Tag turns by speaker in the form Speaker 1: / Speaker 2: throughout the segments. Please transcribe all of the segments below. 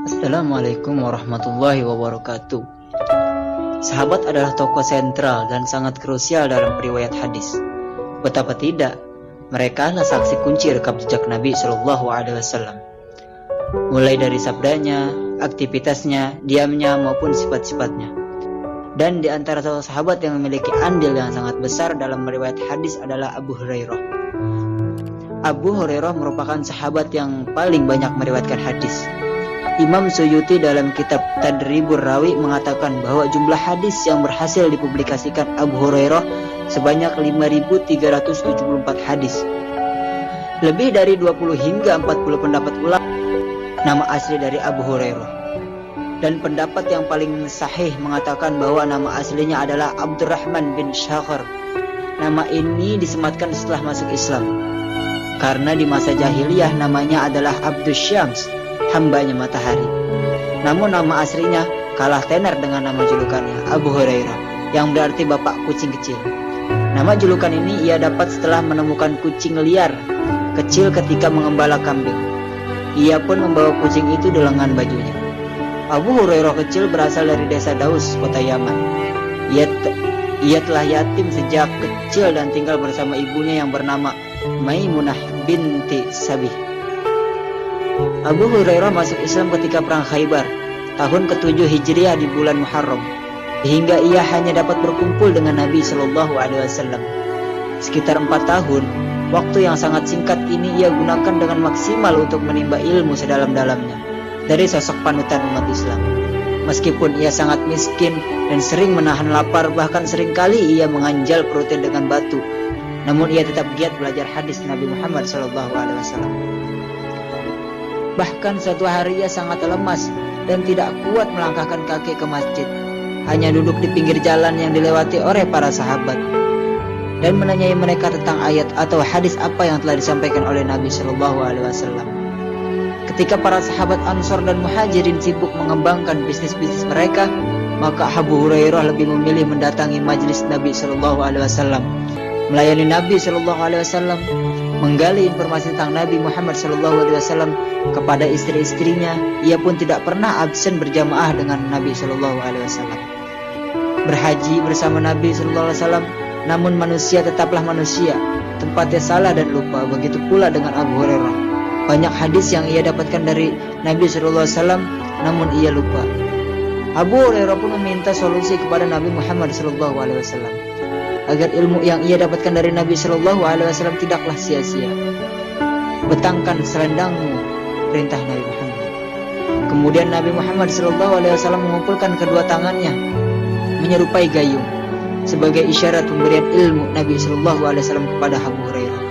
Speaker 1: Assalamualaikum warahmatullahi wabarakatuh. Sahabat adalah tokoh sentral dan sangat krusial dalam riwayat hadis. Betapa tidak, mereka adalah saksi kunci rekam jejak Nabi Shallallahu Alaihi Wasallam. Mulai dari sabdanya, aktivitasnya, diamnya maupun sifat-sifatnya. Dan di antara sahabat yang memiliki andil yang sangat besar dalam riwayat hadis adalah Abu Hurairah. Abu Hurairah merupakan sahabat yang paling banyak meriwayatkan hadis. Imam Suyuti dalam kitab Tadribur Rawi mengatakan bahwa jumlah hadis yang berhasil dipublikasikan Abu Hurairah sebanyak 5.374 hadis. Lebih dari 20 hingga 40 pendapat ulama nama asli dari Abu Hurairah. Dan pendapat yang paling sahih mengatakan bahwa nama aslinya adalah Abdurrahman bin Syakhar. Nama ini disematkan setelah masuk Islam. Karena di masa jahiliyah namanya adalah Abdus Syams, hambanya matahari. Namun nama aslinya kalah tenar dengan nama julukannya, Abu Hurairah, yang berarti bapak kucing kecil. Nama julukan ini ia dapat setelah menemukan kucing liar kecil ketika mengembala kambing. Ia pun membawa kucing itu di lengan bajunya. Abu Hurairah kecil berasal dari desa Daus, kota Yaman. Ia telah yatim sejak kecil dan tinggal bersama ibunya yang bernama Maimunah binti Sabih. Abu Hurairah masuk Islam ketika perang Khaybar tahun ke-7 Hijriah di bulan Muharram, hingga ia hanya dapat berkumpul dengan Nabi Shallallahu Alaihi Wasallam. Sekitar 4 tahun, waktu yang sangat singkat ini ia gunakan dengan maksimal untuk menimba ilmu sedalam-dalamnya dari sosok panutan umat Islam. Meskipun ia sangat miskin dan sering menahan lapar, bahkan seringkali ia menganjal perutnya dengan batu, namun ia tetap giat belajar hadis Nabi Muhammad SAW. Bahkan suatu hari ia sangat lemas dan tidak kuat melangkahkan kaki ke masjid. Hanya duduk di pinggir jalan yang dilewati oleh para sahabat dan menanyai mereka tentang ayat atau hadis apa yang telah disampaikan oleh Nabi SAW. Ketika para sahabat Ansor dan Muhajirin sibuk mengembangkan bisnis-bisnis mereka, maka Abu Hurairah lebih memilih mendatangi majelis Nabi SAW, melayani Nabi SAW, menggali informasi tentang Nabi Muhammad SAW kepada istri-istrinya. Ia pun tidak pernah absen berjamaah dengan Nabi SAW. Berhaji bersama Nabi SAW, namun manusia tetaplah manusia, tempatnya salah dan lupa. Begitu pula dengan Abu Hurairah. Banyak hadis yang ia dapatkan dari Nabi SAW, namun ia lupa. Abu Hurairah pun meminta solusi kepada Nabi Muhammad SAW agar ilmu yang ia dapatkan dari Nabi SAW tidaklah sia-sia. Betangkan selendangmu, perintah Nabi Muhammad. Kemudian Nabi Muhammad SAW mengumpulkan kedua tangannya menyerupai gayung sebagai isyarat pemberian ilmu Nabi SAW kepada Abu Hurairah.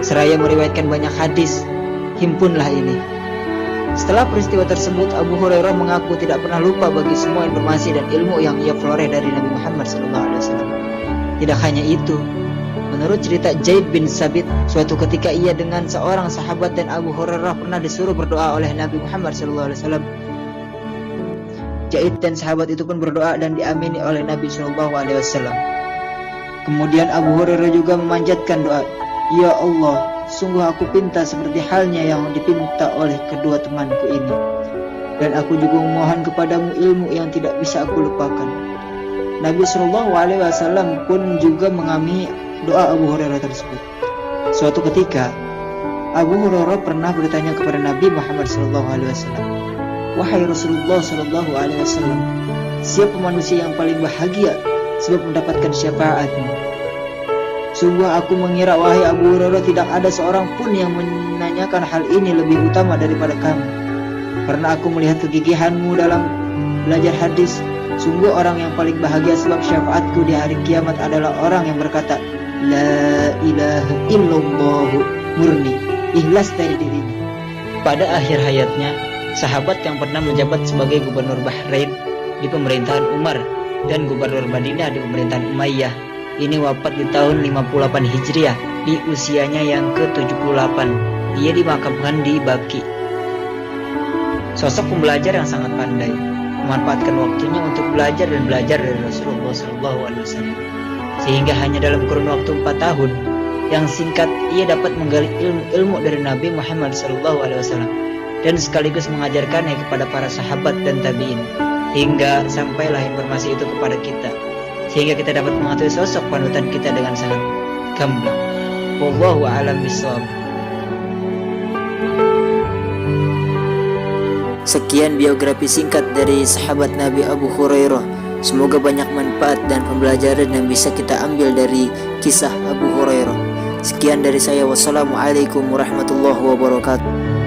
Speaker 1: Seraya meriwayatkan banyak hadis, himpunlah ini. Setelah peristiwa tersebut, Abu Hurairah mengaku tidak pernah lupa bagi semua informasi dan ilmu yang ia peroleh dari Nabi Muhammad SAW. Tidak hanya itu, menurut cerita Zaid bin Sabit, suatu ketika ia dengan seorang sahabat dan Abu Hurairah pernah disuruh berdoa oleh Nabi Muhammad SAW. Zaid dan sahabat itu pun berdoa dan diamini oleh Nabi SAW. Kemudian Abu Hurairah juga memanjatkan doa, "Ya Allah, sungguh aku pinta seperti halnya yang dipinta oleh kedua temanku ini. Dan aku juga memohon kepadamu ilmu yang tidak bisa aku lupakan." Nabi SAW pun juga mengamini doa Abu Hurairah tersebut. Suatu ketika, Abu Hurairah pernah bertanya kepada Nabi Muhammad SAW, "Wahai Rasulullah SAW, siapa manusia yang paling bahagia sebab mendapatkan syafaatmu?" Sungguh aku mengira, wahai Abu Hurairah, tidak ada seorang pun yang menanyakan hal ini lebih utama daripada kamu. Karena aku melihat kegigihanmu dalam belajar hadis. Sungguh orang yang paling bahagia sebab syafaatku di hari kiamat adalah orang yang berkata, La ilaha illallah, murni, ikhlas dari dirinya. Pada akhir hayatnya, sahabat yang pernah menjabat sebagai gubernur Bahrain di pemerintahan Umar dan gubernur Madinah di pemerintahan Umayyah ini wafat di tahun 58 Hijriah di usianya yang ke-78. Ia dimakamkan di Baqi. Sosok pembelajar yang sangat pandai, memanfaatkan waktunya untuk belajar dan belajar dari Rasulullah SAW. Sehingga hanya dalam kurun waktu 4 tahun yang singkat ia dapat menggali ilmu-ilmu dari Nabi Muhammad SAW. dan sekaligus mengajarkannya kepada para sahabat dan tabi'in, hingga sampailah informasi itu kepada kita, sehingga kita dapat mengetahui sosok panutan kita dengan sangat gamblang. Wallahu a'lam bishawab.
Speaker 2: Sekian biografi singkat dari sahabat Nabi Abu Hurairah. Semoga banyak manfaat dan pembelajaran yang bisa kita ambil dari kisah Abu Hurairah. Sekian dari saya. Wassalamualaikum warahmatullahi wabarakatuh.